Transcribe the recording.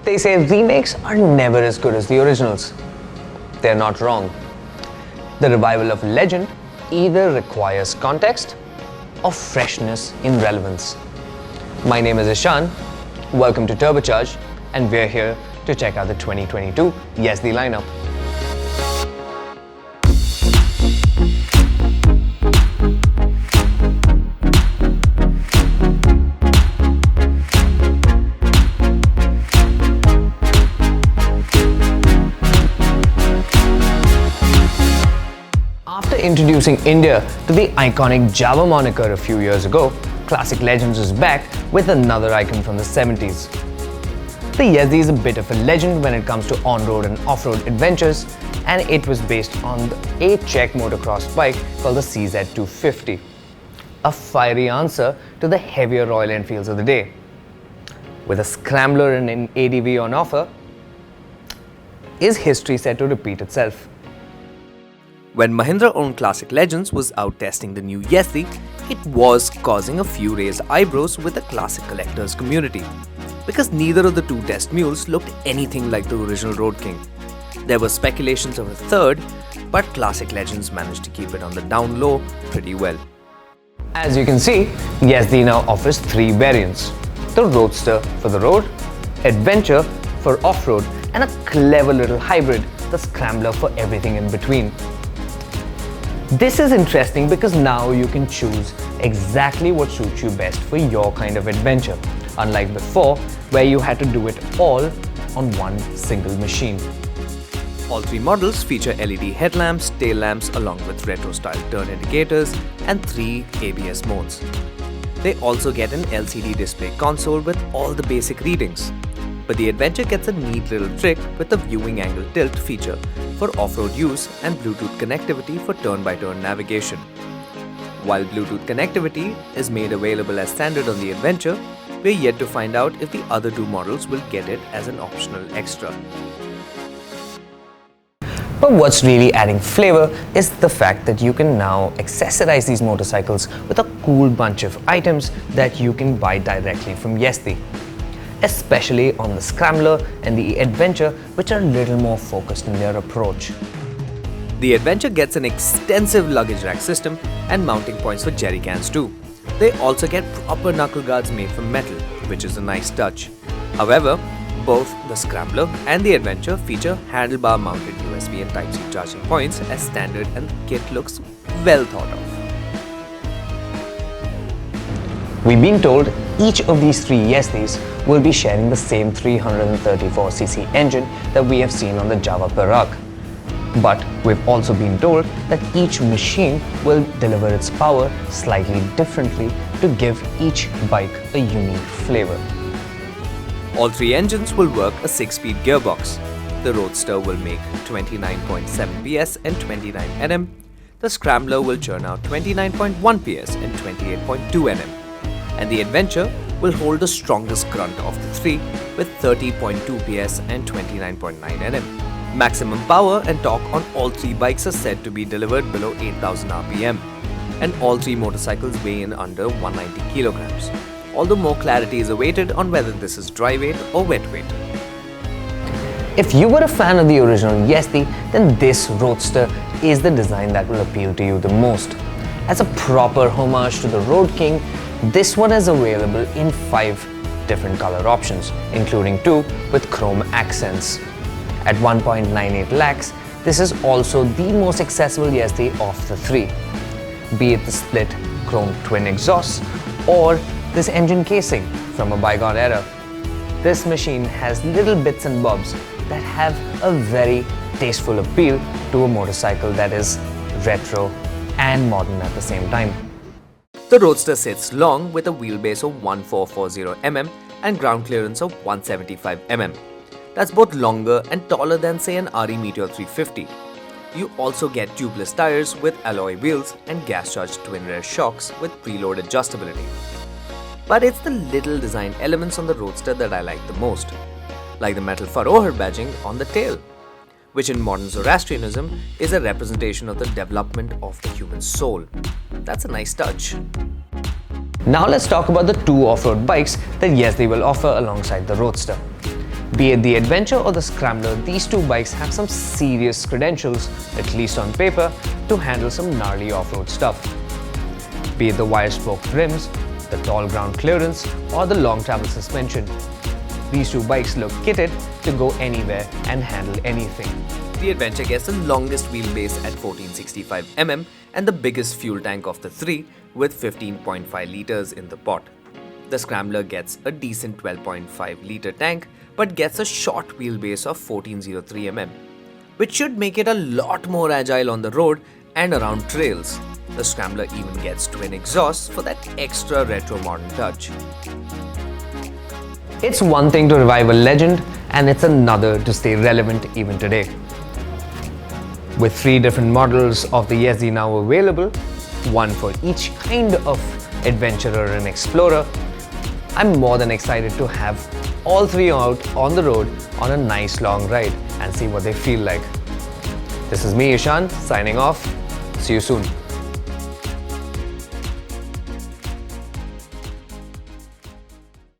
They say remakes are never as good as the originals. They're not wrong. The revival of legend either requires context or freshness in relevance. My name is Ishan, welcome to Turbocharged, and we're here to check out the 2022 Yezdi lineup. After introducing India to the iconic Java moniker a few years ago, Classic Legends is back with another icon from the 70s. The Yezdi is a bit of a legend when it comes to on-road and off-road adventures, and it was based on the 8-check motocross bike called the CZ250, a fiery answer to the heavier Royal Enfields of the day. With a Scrambler and an ADV on offer, is history set to repeat itself? When Mahindra-owned Classic Legends was out testing the new Yezdi, it was causing a few raised eyebrows with the classic collectors community, because neither of the two test mules looked anything like the original Road King. There were speculations of a third, but Classic Legends managed to keep it on the down low pretty well. As you can see, Yezdi now offers 3 variants: the Roadster for the road, Adventure for off-road, and a clever little hybrid, the Scrambler, for everything in between. This is interesting because now you can choose exactly what suits you best for your kind of adventure, unlike before where you had to do it all on one single machine. All 3 models feature LED headlamps, tail lamps along with retro-style turn indicators and 3 ABS modes. They also get an LCD display console with all the basic readings. But the Adventure gets a neat little trick with the viewing angle tilt feature for off-road use and Bluetooth connectivity for turn-by-turn navigation. While Bluetooth connectivity is made available as standard on the Adventure, we're yet to find out if the other 2 models will get it as an optional extra. But what's really adding flavor is the fact that you can now accessorize these motorcycles with a cool bunch of items that you can buy directly from Yezdi, especially on the Scrambler and the Adventure, which are a little more focused in their approach. The Adventure gets an extensive luggage rack system and mounting points for jerry cans too. They also get proper knuckle guards made from metal, which is a nice touch. However, both the Scrambler and the Adventure feature handlebar mounted USB and Type-C charging points as standard, and the kit looks well thought of. We've been told each of these 3 Yezdis will be sharing the same 334cc engine that we have seen on the Java Perak. But we've also been told that each machine will deliver its power slightly differently to give each bike a unique flavor. All 3 engines will work a 6-speed gearbox. The Roadster will make 29.7 PS and 29 Nm. The Scrambler will churn out 29.1 PS and 28.2 Nm. And the Adventure will hold the strongest grunt of the 3 with 30.2 PS and 29.9 Nm. Maximum power and torque on all 3 bikes are said to be delivered below 8,000 RPM, and all 3 motorcycles weigh in under 190 kilograms, although more clarity is awaited on whether this is dry weight or wet weight. If you were a fan of the original Yezdi, then this Roadster is the design that will appeal to you the most. As a proper homage to the Road King, this one is available in 5 different color options, including 2 with chrome accents. At 1.98 lakhs, this is also the most accessible Yezdi of the 3. Be it the split chrome twin exhausts or this engine casing from a bygone era. This machine has little bits and bobs that have a very tasteful appeal to a motorcycle that is retro and modern at the same time. The Roadster sits long with a wheelbase of 1440 mm and ground clearance of 175 mm. That's both longer and taller than, say, an RE Meteor 350. You also get tubeless tires with alloy wheels and gas-charged twin rear shocks with preload adjustability. But it's the little design elements on the Roadster that I like the most, like the metal Faroher badging on the tail, which in modern Zoroastrianism is a representation of the development of the human soul. That's a nice touch. Now let's talk about the 2 off-road bikes that Yezdi will offer alongside the Roadster. Be it the Adventure or the Scrambler, these two bikes have some serious credentials, at least on paper, to handle some gnarly off-road stuff. Be it the wire spoke rims, the tall ground clearance, or the long travel suspension. These two bikes look kitted to go anywhere and handle anything. The Adventure gets the longest wheelbase at 1465 mm and the biggest fuel tank of the three with 15.5 litres in the pot. The Scrambler gets a decent 12.5 litre tank but gets a short wheelbase of 1403 mm, which should make it a lot more agile on the road and around trails. The Scrambler even gets twin exhausts for that extra retro modern touch. It's one thing to revive a legend, and it's another to stay relevant even today. With 3 different models of the Yezdi now available, one for each kind of adventurer and explorer, I'm more than excited to have all 3 out on the road on a nice long ride and see what they feel like. This is me, Ishan, signing off. See you soon.